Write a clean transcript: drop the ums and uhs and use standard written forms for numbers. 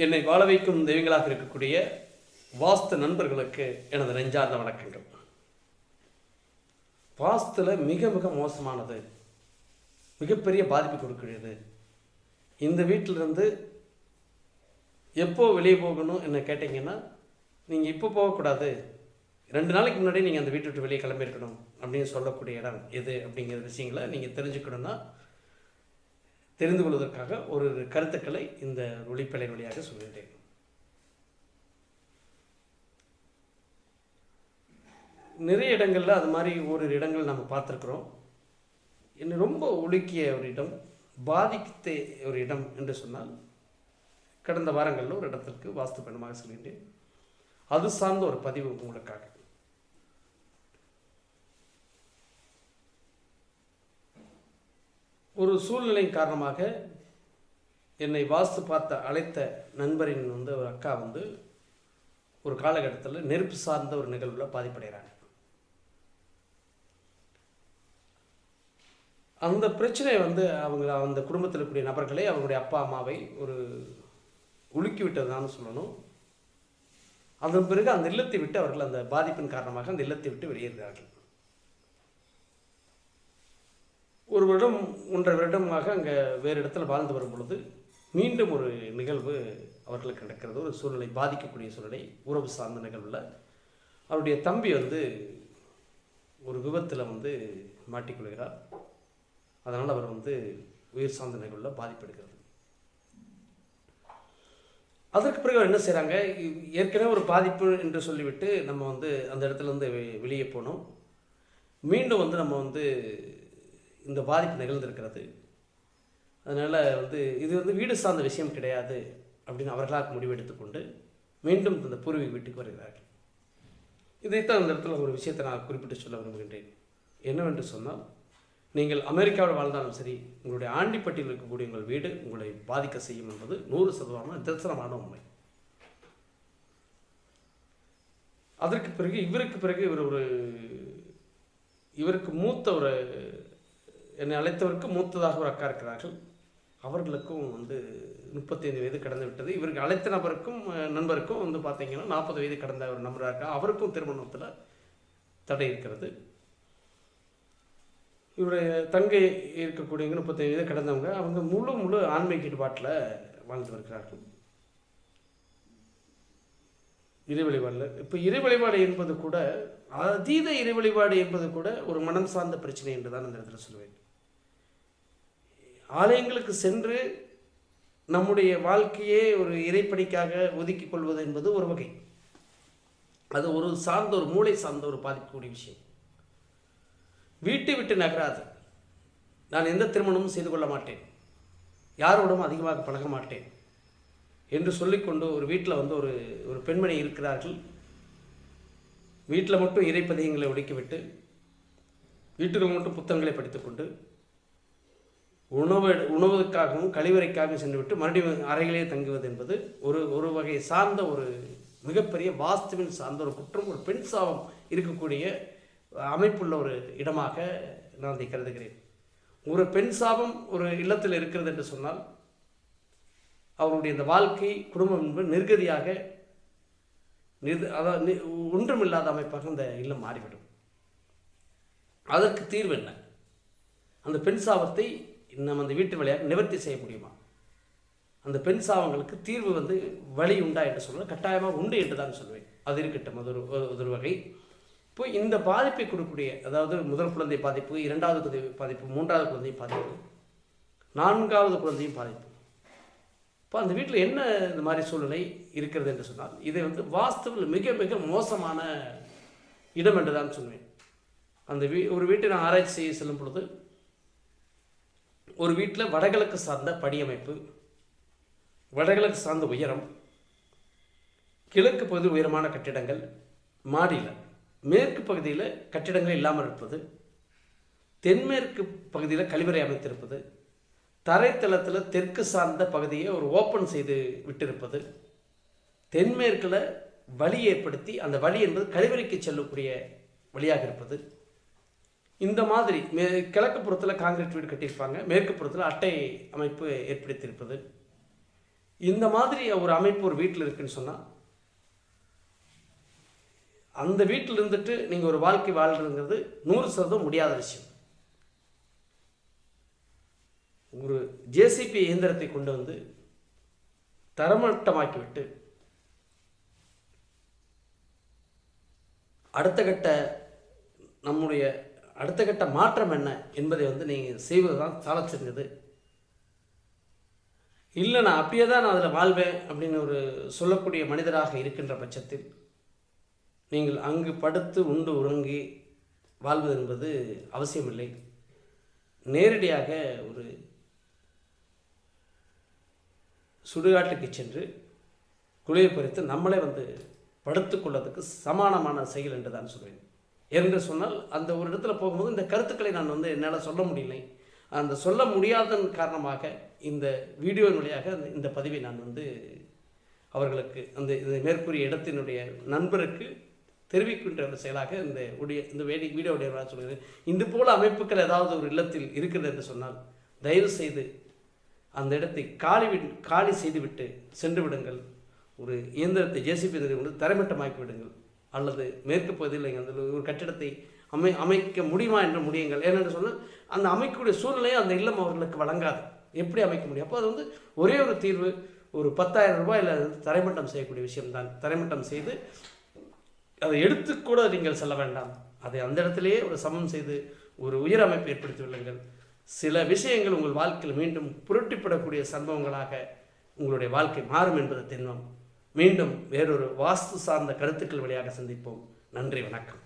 என்னை வாழ வைக்கும் தெய்வங்களாக இருக்கக்கூடிய வாஸ்து நண்பர்களுக்கு எனது நெஞ்சார்ந்த வணக்கங்கள். வாஸ்துல மிக மிக மோசமானது, மிகப்பெரிய பாதிப்பு கொடுக்கிறது. இந்த வீட்டிலிருந்து எப்போ வெளியே போகணும் என்ன கேட்டிங்கன்னா, நீங்கள் இப்போ போகக்கூடாது, 2 நாளைக்கு முன்னாடி நீங்கள் அந்த வீட்டை விட்டு வெளியே கிளம்பியிருக்கணும் அப்படின்னு சொல்லக்கூடிய இடம் எது அப்படிங்கிற விஷயங்களை நீங்கள் தெரிஞ்சுக்கணுன்னா, தெரிந்து கொள்வதற்காக ஒரு கருத்துக்களை இந்த ஒளிப்பலை வழியாக சொல்கிறேன். நிறைய இடங்களில் அது மாதிரி ஓரிரு இடங்கள் நம்ம பார்த்துருக்குறோம். என்னை ரொம்ப உலுக்கிய ஒரு இடம், பாதித்த ஒரு இடம் என்று சொன்னால், கடந்த வாரங்களில் ஒரு இடத்திற்கு வாஸ்து பயணமாக சொல்கின்றேன். அது சார்ந்த ஒரு பதிவு உங்களுக்காக. ஒரு சூழ்நிலை காரணமாக என்னை வாஸ்து பார்த்த அழைத்த நண்பரின் ஒரு அக்கா ஒரு காலகட்டத்தில் நெருப்பு சார்ந்த ஒரு நிகழ்வில் பாதிப்படைகிறாங்க. அந்த பிரச்சனை அவங்க அந்த குடும்பத்தில் இருக்கக்கூடிய நபர்களை, அவங்களுடைய அப்பா அம்மாவை ஒரு உலுக்கி விட்டதுதான் சொல்லணும். அதன் பிறகு அந்த இல்லத்தை விட்டு அவர்கள் அந்த பாதிப்பின் காரணமாக அந்த இல்லத்தை விட்டு வெளியேறுகிறார்கள். 1 வருடம் 1.5 வருடமாக அங்கே வேறு இடத்துல வாழ்ந்து வரும் பொழுது மீண்டும் ஒரு நிகழ்வு அவர்களுக்கு நடக்கிறது. ஒரு சூழ்நிலை, பாதிக்கக்கூடிய சூழ்நிலை, உறவு சார்ந்த நிகழ்வில் அவருடைய தம்பி ஒரு விபத்தில் மாட்டிக்கொள்கிறார். அதனால் அவர் உயிர் சார்ந்த நிகழ்வில் பாதிப்பெடுக்கிறது. அதற்கு பிறகு என்ன செய்கிறாங்க, ஏற்கனவே ஒரு பாதிப்பு என்று சொல்லிவிட்டு நம்ம அந்த இடத்துலேருந்து வெளியே போனோம். மீண்டும் நம்ம இந்த பாதிப்பு நிகழ்ந்திருக்கிறது. அதனால் இது வீடு சார்ந்த விஷயம் கிடையாது அப்படின்னு அவர்களாக முடிவெடுத்துக்கொண்டு மீண்டும் இந்த பூர்வீக வீட்டுக்கு வருகிறார்கள். இதைத்தான் அந்த இடத்துல ஒரு விஷயத்தை நான் குறிப்பிட்டு சொல்ல விரும்புகின்றேன். என்னவென்று சொன்னால், நீங்கள் அமெரிக்காவில் வாழ்ந்தாலும் சரி, உங்களுடைய ஆண்டிப்பட்டியில் இருக்கக்கூடிய உங்கள் வீடு உங்களை பாதிக்க செய்யும் என்பது 100% நிதர்சனமான உண்மை. அதற்கு பிறகு இவருக்கு மூத்த என்னை அழைத்தவருக்கு மூத்ததாக ஒரு அக்கா இருக்கிறார்கள். அவர்களுக்கும் 35 வயது கடந்து விட்டது. இவருக்கு அழைத்த நண்பருக்கும் பார்த்தீங்கன்னா 40 வயது கடந்த ஒரு நபராக இருக்கா. அவருக்கும் திருமணத்தில் தடை இருக்கிறது. இவருடைய தங்கை இருக்கக்கூடியவங்க 35 வயது கடந்தவங்க, அவங்க முழு ஆன்மீக ஈடுபாட்டில் வாழ்ந்து வருகிறார்கள். இறை வழிபாடில் இப்போ இறை வழிபாடு என்பது கூட, அதீத இறை வழிபாடு என்பது கூட ஒரு மனம் சார்ந்த பிரச்சனை என்று தான் அந்த இடத்துல சொல்வேன். ஆலயங்களுக்கு சென்று நம்முடைய வாழ்க்கையே ஒரு இறைப்பணிக்காக ஒதுக்கி கொள்வது என்பது ஒரு வகை. அது ஒரு மூளை சார்ந்த ஒரு பாதிக்கக்கூடிய விஷயம். வீட்டை விட்டு நகராது, நான் எந்த திருமணமும் செய்து கொள்ள மாட்டேன், யாரோடும் அதிகமாக பழக மாட்டேன் என்று சொல்லிக்கொண்டு ஒரு வீட்டில் ஒரு பெண்மணி இருக்கிறார்கள். வீட்டில் மட்டும் இறைப்பதியங்களை ஒடுக்கிவிட்டு வீட்டுக்குள் மட்டும் புத்தகங்களை படித்துக்கொண்டு உணவுக்காகவும் கழிவறைக்காகவும் சென்றுவிட்டு மறுபடியும் அறைகளே தங்குவது என்பது ஒரு வகை சார்ந்த ஒரு மிகப்பெரிய வாஸ்துவின் சார்ந்த ஒரு குற்றம், ஒரு பெண் சாபம் இருக்கக்கூடிய அமைப்புள்ள ஒரு இடமாக நான் அதை கருதுகிறேன். ஒரு பெண் சாபம் ஒரு இல்லத்தில் இருக்கிறது என்று சொன்னால், அவருடைய இந்த வாழ்க்கை குடும்பம் என்பது நிர்கதியாக அதாவது ஒன்றுமில்லாத அமைப்பாக இந்த இல்லம் மாறிவிடும். அதற்கு தீர்வு என்ன? அந்த பெண் சாபத்தை நம்ம அந்த வீட்டு வழியாக நிவர்த்தி செய்ய முடியுமா? அந்த பெண் சாபங்களுக்கு தீர்வு வழி உண்டா என்று சொல்லுவேன். கட்டாயமாக உண்டு என்று தான் சொல்வேன். அது இருக்கட்டும், அது ஒரு வகை. இப்போ இந்த பாதிப்பை கொடுக்கக்கூடிய, அதாவது முதல் குழந்தை பாதிப்பு, 2வது குழந்தை பாதிப்பு, 3வது குழந்தை பாதிப்பு, 4வது குழந்தையும் பாதிப்பு. இப்போ அந்த வீட்டில் என்ன இந்த மாதிரி சூழ்நிலை இருக்கிறது என்று சொன்னால், இதை வாஸ்துவில் மிக மிக மோசமான இடம் என்று தான் சொல்வேன். அந்த ஒரு வீட்டை நான் ஆராய்ச்சி செய்ய செல்லும் பொழுது, ஒரு வீட்டில் வடகிழக்கு சார்ந்த படியமைப்பு, வடகிழக்கு சார்ந்த உயரம், கிழக்கு பகுதியில் உயரமான கட்டிடங்கள், மாடியில் மேற்கு பகுதியில் கட்டிடங்கள் இல்லாமல் இருப்பது, தென்மேற்கு பகுதியில் கழிவறை அமைத்திருப்பது, தரைத்தளத்தில் தெற்கு சார்ந்த பகுதியை ஒரு ஓப்பன் செய்து விட்டிருப்பது, தென்மேற்கில் வழி ஏற்படுத்தி அந்த வழி என்பது கழிவறைக்கு செல்லக்கூடிய வழியாக இருப்பது, இந்த மாதிரி கிழக்கு புறத்தில் காங்கிரீட் வீடு கட்டியிருப்பாங்க, மேற்கு புறத்தில் அட்டை அமைப்பு ஏற்படுத்தியிருப்பது, இந்த மாதிரி ஒரு அமைப்பு ஒரு வீட்டில் இருக்குன்னு சொன்னால், அந்த வீட்டில் இருந்துட்டு நீங்கள் ஒரு வாழ்க்கை வாழ்றதுங்கிறது 100% முடியாத விஷயம். ஒரு ஜேசிபி இயந்திரத்தை கொண்டு வந்து தரமட்டமாக்கிவிட்டு நம்முடைய அடுத்த கட்ட மாற்றம் என்ன என்பதை வந்து நீங்கள் செய்வது தான் சால சிறந்தது. இல்லை நான் அப்படியே தான் நான் அதில் வாழ்வேன் அப்படின்னு ஒரு சொல்லக்கூடிய மனிதராக இருக்கின்ற பட்சத்தில் நீங்கள் அங்கு படுத்து உண்டு உறங்கி வாழ்வது என்பது அவசியமில்லை. நேரடியாக ஒரு சுடுகாட்டுக்கு சென்று குளியை பறித்து நம்மளே வந்து படுத்துக்கொள்வதற்கு சமானமான செயல் என்று தான் சொல்வேன். என்று சொன்னால் அந்த ஒரு இடத்துல போகும்போது இந்த கருத்துக்களை நான் வந்து என்னால் சொல்ல முடியலை. அந்த சொல்ல முடியாதன் காரணமாக இந்த வீடியோவின் வழியாக இந்த பதிவை நான் வந்து அவர்களுக்கு அந்த மேற்கூறிய இடத்தினுடைய நண்பருக்கு தெரிவிக்கின்ற ஒரு செயலாக இந்த வீடியோவுடைய சொல்கிறேன். இது போல அமைப்புகள் ஏதாவது ஒரு இல்லத்தில் இருக்கிறது என்று சொன்னால் தயவு செய்து அந்த இடத்தை காலி செய்துவிட்டு சென்று விடுங்கள். ஒரு இயந்திரத்தை ஜேசிபி கொண்டு தரைமட்டமாக்கி விடுங்கள். அல்லது மேற்கு பகுதியில் அந்த ஒரு கட்டிடத்தை அமைக்க முடியுமா என்று முடியுங்கள். ஏனென்று சொன்னால் அந்த அமைக்கக்கூடிய சூழ்நிலையை அந்த இல்லம் அவர்களுக்கு வழங்காது. எப்படி அமைக்க முடியும்? அப்போ அது வந்து ஒரே ஒரு தீர்வு, ஒரு 10,000 ரூபாயில் தரைமட்டம் செய்யக்கூடிய விஷயம்தான். தரைமட்டம் செய்து அதை எடுத்துக்கூட நீங்கள் செல்ல வேண்டாம். அதை அந்த இடத்திலேயே ஒரு சமம் செய்து ஒரு உயர் அமைப்பு ஏற்படுத்தி விடுங்கள். சில விஷயங்கள் உங்கள் வாழ்க்கையில் மீண்டும் புரட்டிப்படக்கூடிய சம்பவங்களாக உங்களுடைய வாழ்க்கை மாறும் என்பது தென்னம். மீண்டும் வேறொரு வாஸ்து சார்ந்த கருத்துக்கள் வழியாக சந்திப்போம். நன்றி, வணக்கம்.